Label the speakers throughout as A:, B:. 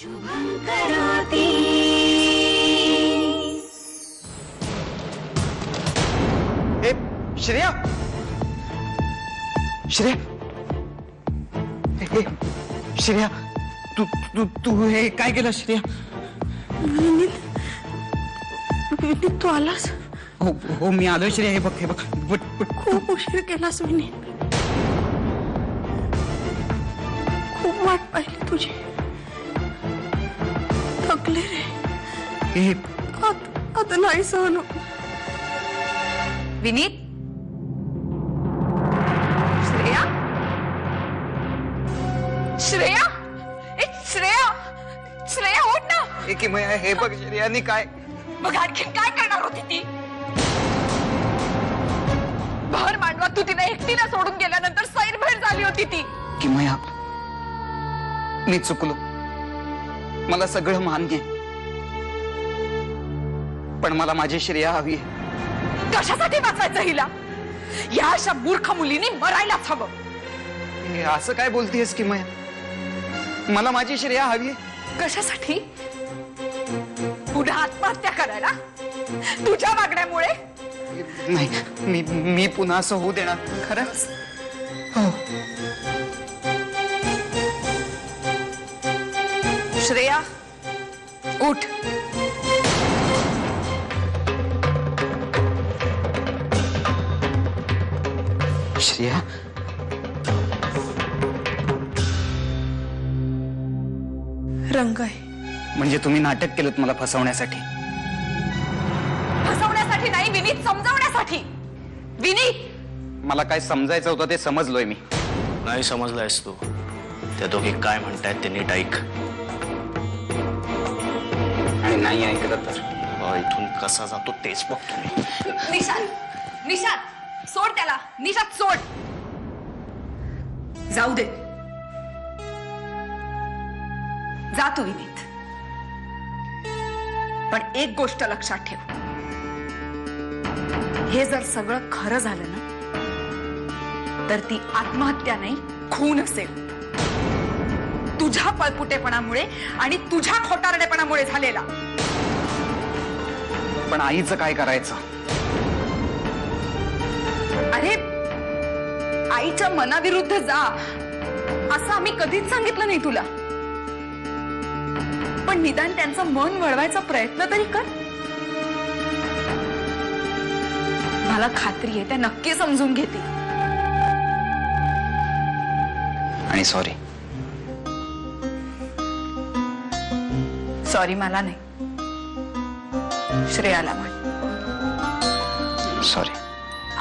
A: ए, श्रेया श्रेया ए, श्रेया तू तू तू हे काय केलं श्रेया?
B: तू आलास?
A: हो हो मी आलोय श्रेया. हे बघ
B: खूप उशीर केलास विनीत. खूप वाट पाहिली तुझी. थकले रे.
A: हे
B: आता नाही सहन होत.
C: विनीत, श्रेया, श्रेया, श्रेया, श्रेया उठ ना.
A: हे बघ श्रेयानी काय
C: मग आणखीन काय करणार होती ती? भर मांडवा तू तिने एकटीला सोडून गेल्यानंतर सैरभैर झाली होती ती.
A: किमया मी चुकलो. मला सगळं मान्य आहे. पण मला माझी श्रेया हवी आहे.
C: कशासाठी वाचवायचं हिला? या अशा मूर्ख मुलीने मरायलाच हवं.
A: हे असं काय बोलतेस किमया? मला माझी श्रेया हवी आहे.
C: कशासाठी? पुन्हा आत्महत्या करायला? तुझ्या वागण्यामुळे?
A: नाही मी पुन्हा असं होऊ देणार. खरंच हो.
C: श्रेया उठ.
A: श्रेया
B: रंग आहे.
A: म्हणजे तुम्ही नाटक केलं मला फसवण्यासाठी?
C: फसवण्यासाठी नाही विनीत, समजावण्यासाठी. विनीत,
A: मला काय समजायचं होतं ते समजलोय मी.
D: नाही समजलायस तू. त्या दोघी काय म्हणतायत ते नीट ऐक.
A: आणि नाही ऐकलं तर
D: इथून कसा जातो तेच बघतो मी.
C: निशांत, निशांत सोड त्याला. निशांत सोड. जाऊ दे. जातो विनीत. पण एक गोष्ट लक्षात ठेव. हे जर सगळं खरं झालं ना तर ती आत्महत्या नाही, खून असेल. तुझ्या पळपुटेपणामुळे आणि तुझ्या खोटारडेपणामुळे झालेला.
A: पण आईचं काय करायचं?
C: अरे आईच्या मनाविरुद्ध जा असं आम्ही कधीच सांगितलं नाही तुला. पण निदान त्यांचं मन वळवायचा प्रयत्न तरी कर. मला खात्री आहे त्या नक्की समजून घेतील.
A: आणि सॉरी.
C: सॉरी मला नाही, श्रेयाला म्हण.
A: सॉरी.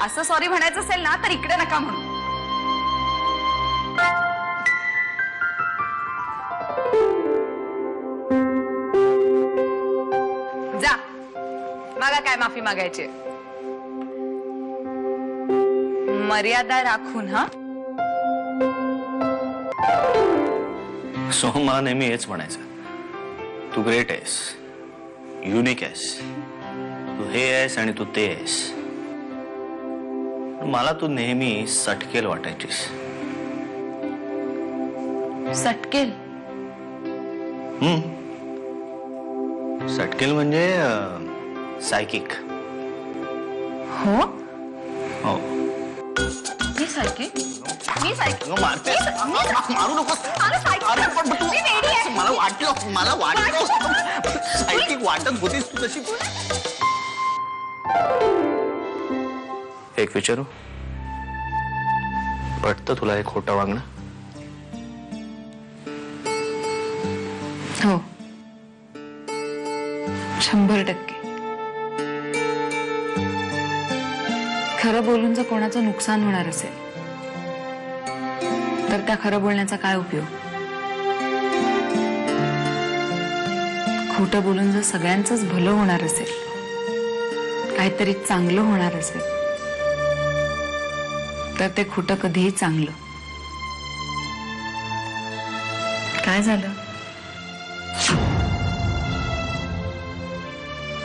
C: असं सॉरी म्हणायचं असेल ना तर इकडे नका म्हणू. जा मागा काय माफी मागायची. मर्यादा राखून. हा
D: सो मला नेहमी हेच म्हणायचं. तू ग्रेट आहेस, युनिक आहेस. तू हे आहेस आणि तू ते आहेस. मला तू नेहमी सटकेल वाटायचीस.
C: सटकेल?
D: सटकेल म्हणजे सायकिक.
C: हो
D: हो.
C: मी सायकिक? मी सायकिक?
D: मारते. मारू नकोस.
C: मला
D: मला वाटलं सायकिक वाटत होतीस तू तशी. एक विचारू? पटतं तुला एक खोटं वागणं?
C: हो 100%. खरं बोलून जर कोणाचं नुकसान होणार असेल तर त्या खरं बोलण्याचा काय उपयोग? खोटं बोलून जर सगळ्यांचंच भलं होणार असेल, काहीतरी चांगलं होणार असेल तर ते खोटं कधीही चांगलं. काय झालं?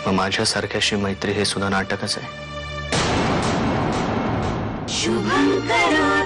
D: मग माझ्यासारख्याशी मैत्री हे सुद्धा नाटकच आहे.
E: शुभंकरोति